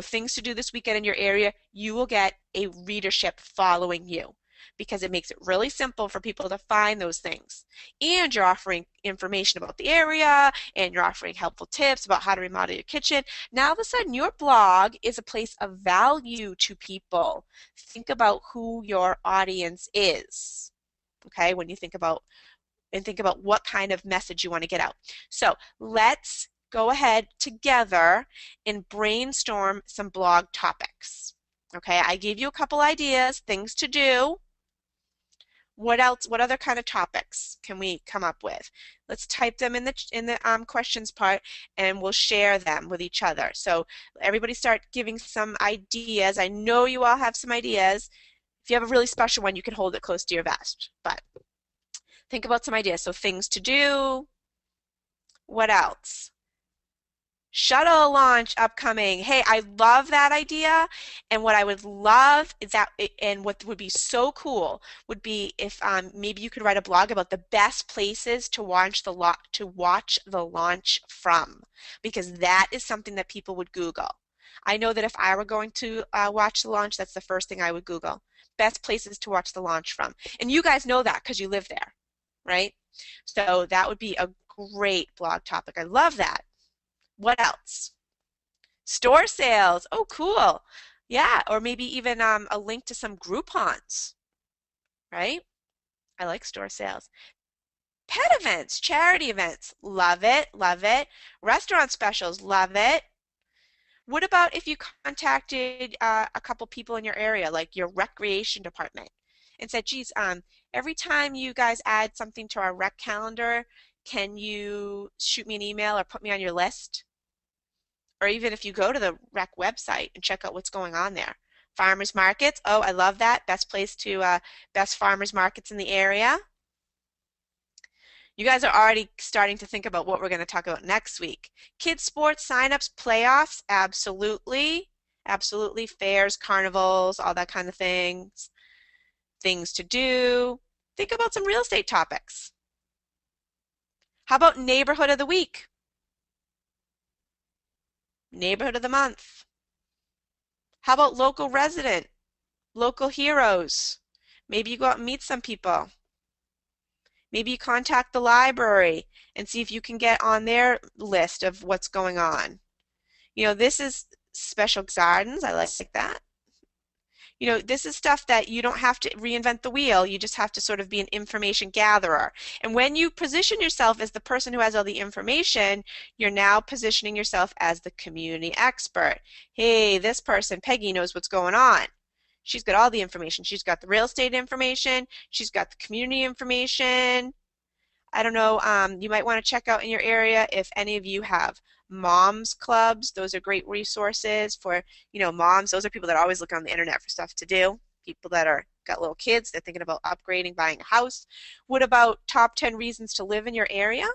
things to do this weekend in your area, you will get a readership following you, because it makes it really simple for people to find those things. And you're offering information about the area, and you're offering helpful tips about how to remodel your kitchen. Now all of a sudden your blog is a place of value to people. Think about who your audience is, okay, when you think about what kind of message you want to get out. So let's go ahead together and brainstorm some blog topics. Okay, I gave you a couple ideas, things to do. What else? What other kind of topics can we come up with? Let's type them in the questions part, and we'll share them with each other. So everybody start giving some ideas. I know you all have some ideas. If you have a really special one, you can hold it close to your vest. But think about some ideas. So things to do. What else? Shuttle launch upcoming. Hey, I love that idea. And what I would love is that, and what would be so cool would be if maybe you could write a blog about the best places to watch the launch from, because that is something that people would Google. I know that if I were going to watch the launch, that's the first thing I would Google. Best places to watch the launch from. And you guys know that because you live there, right? So that would be a great blog topic. I love that. What else? Store sales. Oh, cool. Yeah, or maybe even a link to some Groupons, right? I like store sales. Pet events, charity events. Love it, love it. Restaurant specials. Love it. What about if you contacted a couple people in your area, like your recreation department, and said, geez, every time you guys add something to our rec calendar, can you shoot me an email or put me on your list? Or even if you go to the rec website and check out what's going on there. Farmers markets, oh, I love that. Best place to, best farmers markets in the area. You guys are already starting to think about what we're going to talk about next week. Kids sports, signups, playoffs, absolutely. Absolutely. Fairs, carnivals, all that kind of things. Things to do. Think about some real estate topics. How about neighborhood of the week? Neighborhood of the month. How about local resident? Local heroes? Maybe you go out and meet some people. Maybe you contact the library and see if you can get on their list of what's going on. This is special gardens. I like that. This is stuff that you don't have to reinvent the wheel. You just have to sort of be an information gatherer. And when you position yourself as the person who has all the information, you're now positioning yourself as the community expert. Hey, this person, Peggy, knows what's going on. She's got all the information. She's got the real estate information. She's got the community information. I don't know, you might want to check out in your area if any of you have moms clubs. Those are great resources for, moms. Those are people that always look on the internet for stuff to do. People that got little kids, they're thinking about upgrading, buying a house. What about top 10 reasons to live in your area?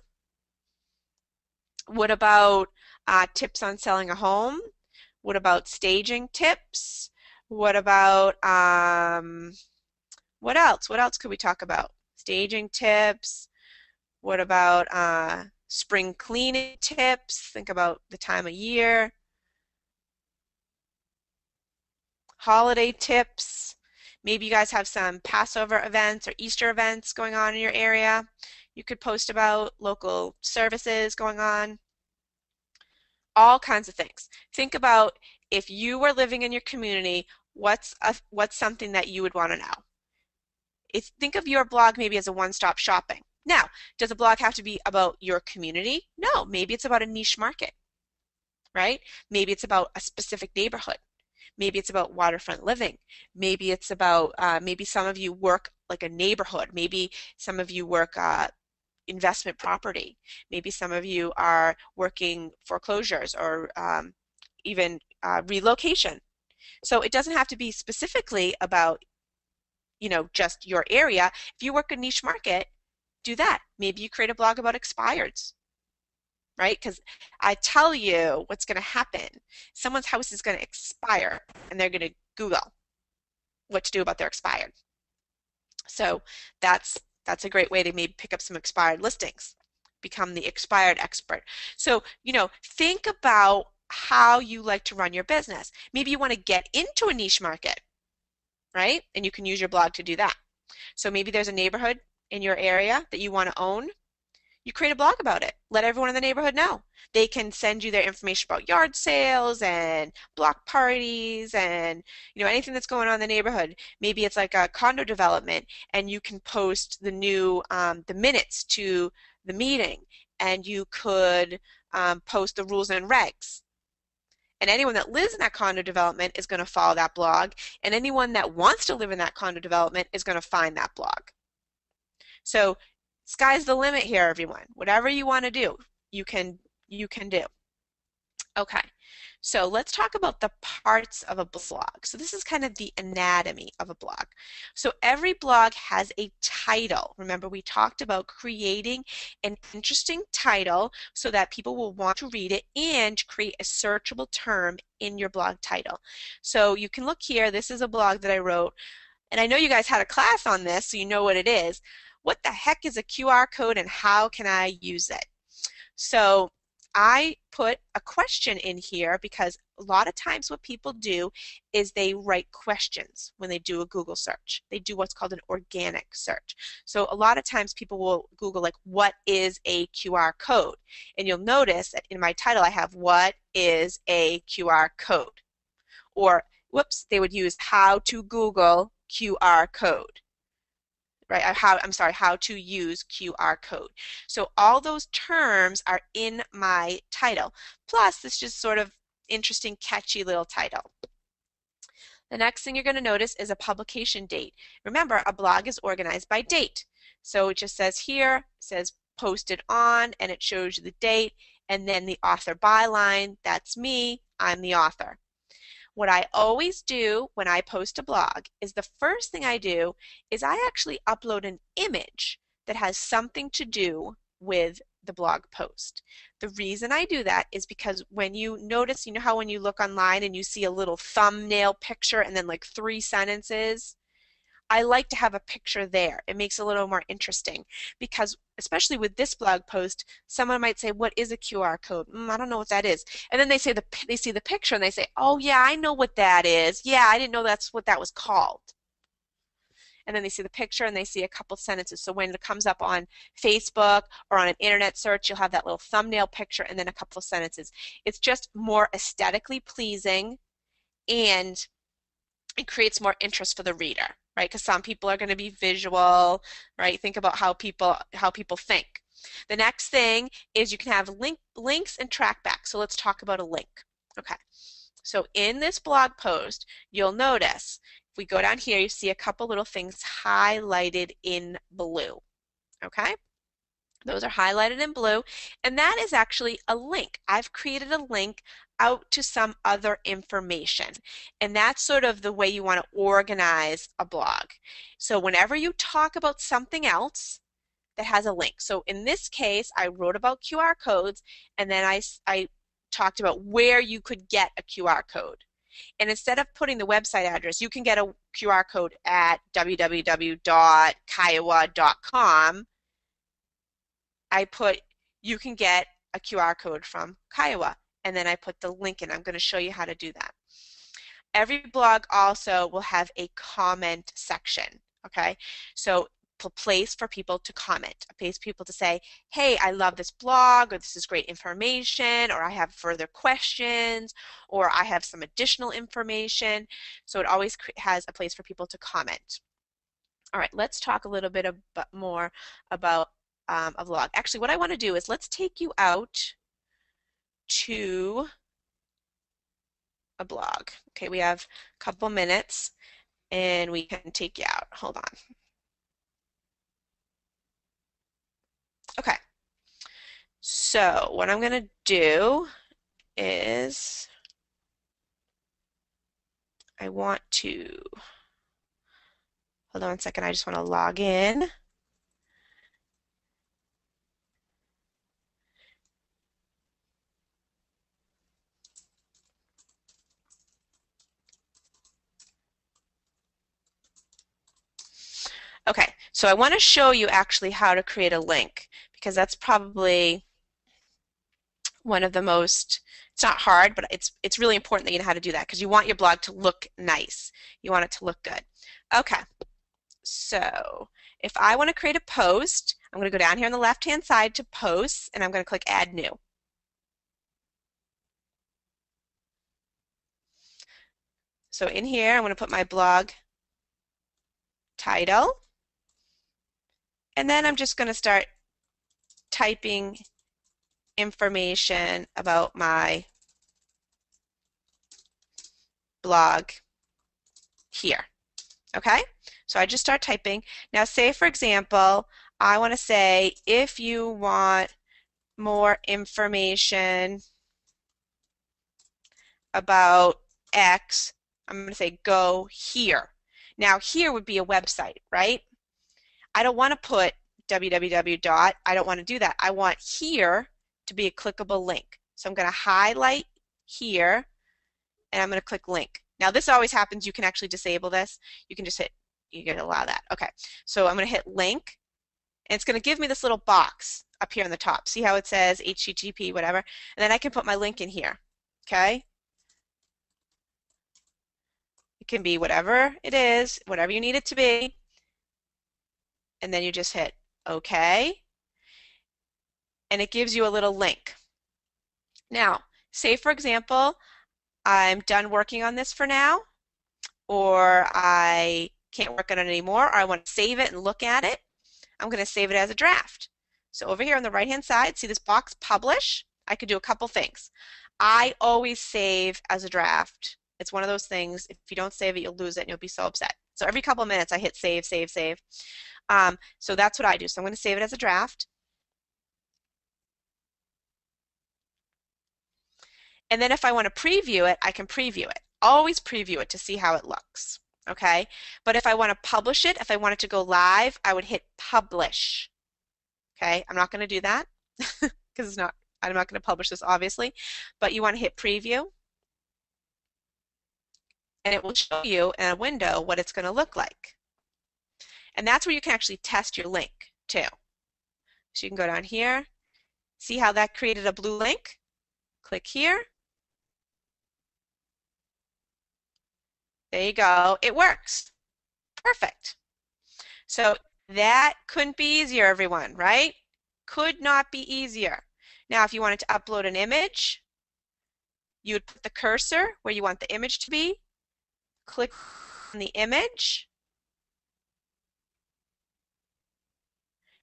What about tips on selling a home? What about staging tips? What about, what else? What else could we talk about? Staging tips. What about spring cleaning tips? Think about the time of year. Holiday tips. Maybe you guys have some Passover events or Easter events going on in your area. You could post about local services going on. All kinds of things. Think about if you were living in your community, what's something that you would want to know? Think of your blog maybe as a one-stop shopping. Now, does a blog have to be about your community? No, maybe it's about a niche market, right? Maybe it's about a specific neighborhood. Maybe it's about waterfront living. Maybe it's about, maybe some of you work like a neighborhood. Maybe some of you work investment property. Maybe some of you are working foreclosures or even relocation. So it doesn't have to be specifically about, just your area. If you work a niche market, do that. Maybe you create a blog about expireds, right? Because I tell you what's going to happen. Someone's house is going to expire and they're going to Google what to do about their expired. So that's a great way to maybe pick up some expired listings, become the expired expert. So, think about how you like to run your business. Maybe you want to get into a niche market, right? And you can use your blog to do that. So maybe there's a neighborhood in your area that you want to own. You create a blog about it. Let everyone in the neighborhood know. They can send you their information about yard sales and block parties and anything that's going on in the neighborhood. Maybe it's like a condo development and you can post the minutes to the meeting, and you could post the rules and regs. And anyone that lives in that condo development is going to follow that blog, and anyone that wants to live in that condo development is going to find that blog. So sky's the limit here, everyone. Whatever you want to do, you can do. Okay, so let's talk about the parts of a blog. So this is kind of the anatomy of a blog. So every blog has a title. Remember, we talked about creating an interesting title so that people will want to read it and create a searchable term in your blog title. So you can look here. This is a blog that I wrote, and I know you guys had a class on this, so you know what it is. What the heck is a QR code and how can I use it? So I put a question in here because a lot of times what people do is they write questions when they do a Google search. They do what's called an organic search. So a lot of times people will Google like, what is a QR code? And you'll notice that in my title I have, what is a QR code? Or, whoops, they would use how to Google QR code. Right? How to use QR code. So all those terms are in my title. Plus, this just sort of interesting, catchy little title. The next thing you're going to notice is a publication date. Remember, a blog is organized by date. So it just says here, it says posted on, and it shows you the date, and then the author byline, that's me, I'm the author. What I always do when I post a blog is the first thing I do is I actually upload an image that has something to do with the blog post. The reason I do that is because when you notice, how when you look online and you see a little thumbnail picture and then like 3 sentences, I like to have a picture there. It makes it a little more interesting because especially with this blog post, someone might say, what is a QR code? I don't know what that is. And then they see the picture and they say, oh yeah, I know what that is. Yeah, I didn't know that's what that was called. And then they see the picture and they see a couple sentences. So when it comes up on Facebook or on an internet search, you'll have that little thumbnail picture and then a couple of sentences. It's just more aesthetically pleasing and it creates more interest for the reader, right? Because some people are going to be visual, right? Think about how people think. The next thing is you can have links and trackback. So let's talk about a link. Okay. So in this blog post, you'll notice if we go down here, you see a couple little things highlighted in blue. Okay. Those are highlighted in blue, and that is actually a link. I've created a link out to some other information, and that's sort of the way you want to organize a blog. So whenever you talk about something else that has a link, so in this case I wrote about QR codes and then I talked about where you could get a QR code. And instead of putting the website address, you can get a QR code at www.kiowa.com. I put, you can get a QR code from Kiowa, and then I put the link in. I'm going to show you how to do that. Every blog also will have a comment section, okay? So a place for people to comment, a place for people to say, hey, I love this blog, or this is great information, or I have further questions, or I have some additional information. So it always has a place for people to comment. All right, let's talk a little bit more about a vlog. Actually, what I want to do is let's take you out to a blog. Okay, we have a couple minutes and we can take you out. Hold on. Okay, so what I'm going to do is I want to, hold on 1 second, I just want to log in. Okay, so I want to show you actually how to create a link because that's probably one of the most, it's not hard, but it's really important that you know how to do that because you want your blog to look nice. You want it to look good. Okay, so if I want to create a post, I'm going to go down here on the left-hand side to posts, and I'm going to click Add New. So in here, I'm going to put my blog title, and then I'm just going to start typing information about my blog here. Okay, so I just start typing. Now say for example, I want to say if you want more information about X, I'm going to say go here. Now here would be a website, right? I don't want to put www dot, I don't want to do that. I want here to be a clickable link. So I'm going to highlight here and I'm going to click link. Now this always happens, you can actually disable this. You can just hit, you can allow that. Okay, so I'm going to hit link and it's going to give me this little box up here on the top. See how it says HTTP, whatever? And then I can put my link in here, okay? It can be whatever it is, whatever you need it to be. And then you just hit OK. And it gives you a little link. Now, say for example, I'm done working on this for now, or I can't work on it anymore, or I want to save it and look at it. I'm going to save it as a draft. So over here on the right-hand side, see this box, Publish? I could do a couple things. I always save as a draft. It's one of those things, if you don't save it, you'll lose it and you'll be so upset. So every couple of minutes, I hit save, save, save. So that's what I do. So I'm going to save it as a draft. And then if I want to preview it, I can preview it. Always preview it to see how it looks. Okay? But if I want to publish it, if I want it to go live, I would hit publish. Okay? I'm not going to do that because it's not, I'm not going to publish this obviously, but you want to hit preview and it will show you in a window what it's going to look like. And that's where you can actually test your link too. So you can go down here, see how that created a blue link? Click here. There you go. It works. Perfect. So that couldn't be easier, everyone, right? Could not be easier. Now, if you wanted to upload an image, you would put the cursor where you want the image to be, click on the image,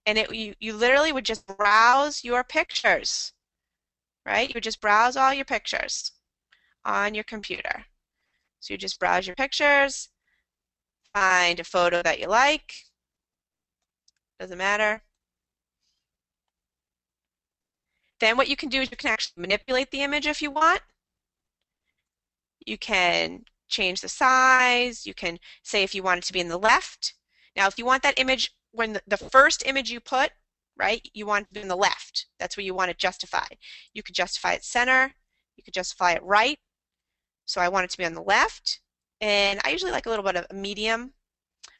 and you literally would just browse your pictures, right? You would just browse all your pictures on your computer. So you just browse your pictures, find a photo that you like, doesn't matter. Then what you can do is you can actually manipulate the image if you want. You can change the size. You can say if you want it to be in the left. Now, if you want that image, when the first image you put, right, you want it to be in the left. That's where you want it justified. You could justify it center. You could justify it right. So I want it to be on the left. And I usually like a little bit of a medium.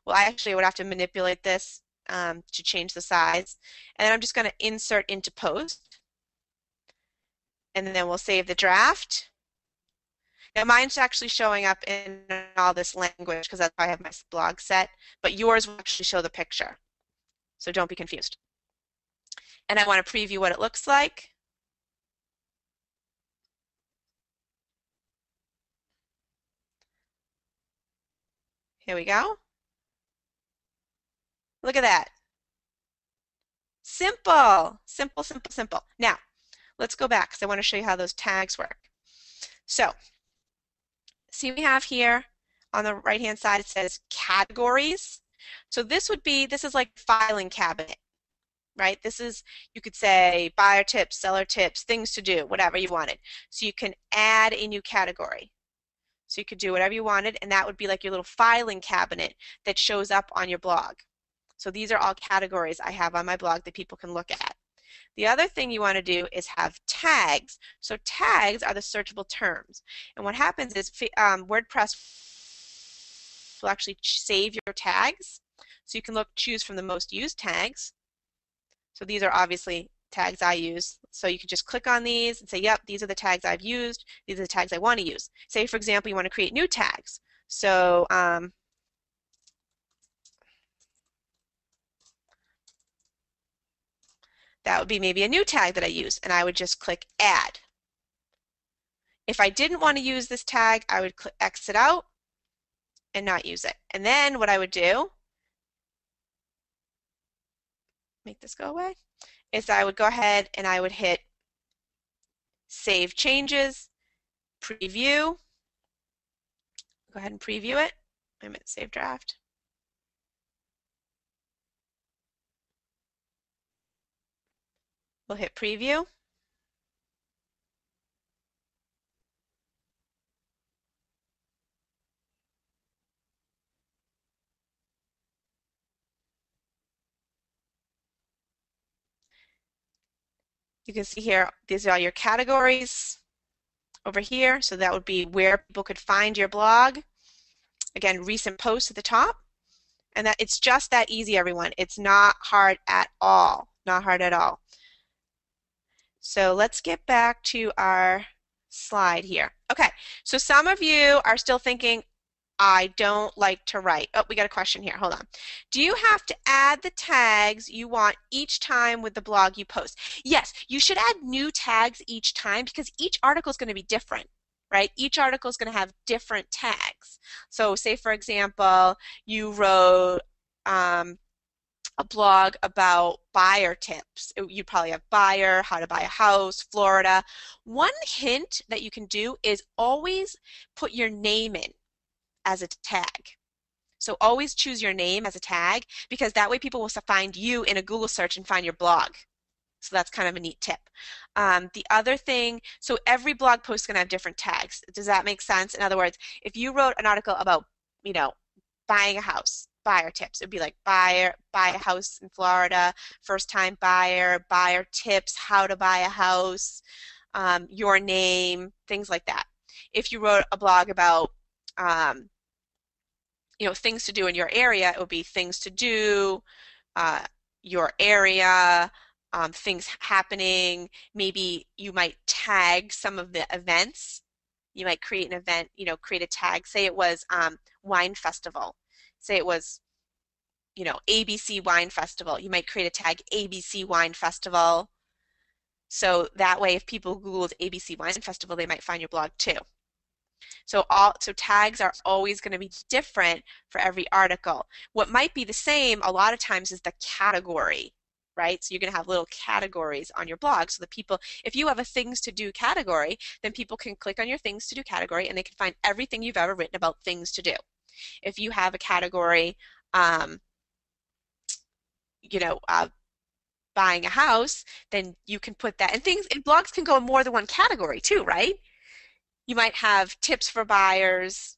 Well, I actually would have to manipulate this to change the size. And then I'm just going to insert into post. And then we'll save the draft. Now mine's actually showing up in all this language because that's how I have my blog set, but yours will actually show the picture. So don't be confused. And I want to preview what it looks like. Here we go. Look at that. Simple, simple, simple, simple. Now, let's go back because I want to show you how those tags work. So, see we have here on the right-hand side, it says categories. So this is like filing cabinet, right? This is, you could say buyer tips, seller tips, things to do, whatever you wanted. So you can add a new category. So you could do whatever you wanted, and that would be like your little filing cabinet that shows up on your blog. So these are all categories I have on my blog that people can look at. The other thing you want to do is have tags. So tags are the searchable terms. And what happens is WordPress will actually save your tags. So you can choose from the most used tags. So these are obviously tags I use. So you can just click on these and say, yep, these are the tags I've used. These are the tags I want to use. Say, for example, you want to create new tags. So that would be maybe a new tag that I use, and I would just click add. If I didn't want to use this tag, I would click exit out and not use it. And then what I would do, make this go away, is I would go ahead and I would hit save changes, preview. Go ahead and preview it. Wait a minute, save draft. We'll hit preview. You can see here, these are all your categories over here. So that would be where people could find your blog. Again, recent posts at the top. And that it's just that easy, everyone. It's not hard at all. Not hard at all. So let's get back to our slide here. Okay, so some of you are still thinking, I don't like to write. Oh, we got a question here. Hold on. Do you have to add the tags you want each time with the blog you post? Yes, you should add new tags each time because each article is going to be different, right? Each article is going to have different tags. So say, for example, you wrote a blog about buyer tips. You'd probably have buyer, how to buy a house, Florida. One hint that you can do is always put your name in as a tag. So always choose your name as a tag because that way people will find you in a Google search and find your blog. So that's kind of a neat tip. The other thing, so every blog post is going to have different tags. Does that make sense? In other words, if you wrote an article about, buying a house, buyer tips, it would be like buy a house in Florida, first time buyer, buyer tips, how to buy a house, your name, things like that. If you wrote a blog about things to do in your area, it would be things to do, your area, things happening. Maybe you might tag some of the events. You might create an event, create a tag. Say it was wine festival. Say it was, ABC Wine Festival. You might create a tag ABC Wine Festival. So that way, if people Googled ABC Wine Festival, they might find your blog too. So tags are always going to be different for every article. What might be the same a lot of times is the category, right? So you're going to have little categories on your blog so that people, if you have a things to do category, then people can click on your things to do category and they can find everything you've ever written about things to do. If you have a category, buying a house, then you can put that, and blogs can go in more than one category too, right? You might have tips for buyers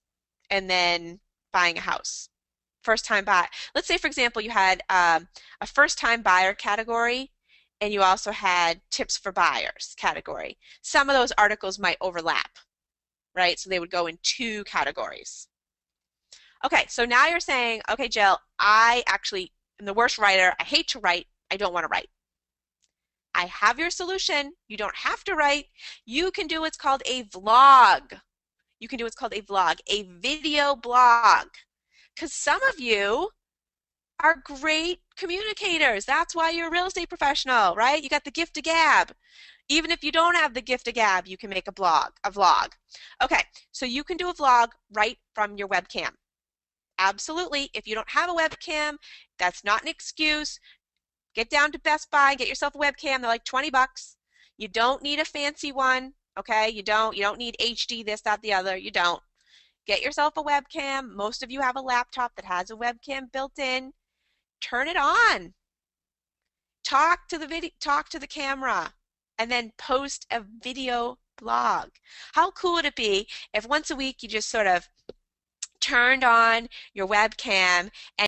and then buying a house. First time buy. Let's say, for example, you had a first time buyer category and you also had tips for buyers category. Some of those articles might overlap, right? So they would go in two categories. Okay, so now you're saying, okay, Jill, I actually am the worst writer. I hate to write. I don't want to write. I have your solution. You don't have to write. You can do what's called a vlog. You can do what's called a vlog, a video blog. Because some of you are great communicators. That's why you're a real estate professional, right? You got the gift of gab. Even if you don't have the gift of gab, you can make a vlog. Okay, so you can do a vlog right from your webcam. Absolutely. If you don't have a webcam, that's not an excuse. Get down to Best Buy, get yourself a webcam. They're like 20 bucks. You don't need a fancy one, okay? You don't need HD, this, that, the other. You don't. Get yourself a webcam. Most of you have a laptop that has a webcam built in. Turn it on. Talk to the camera, and then post a video blog. How cool would it be if once a week you just sort of turned on your webcam and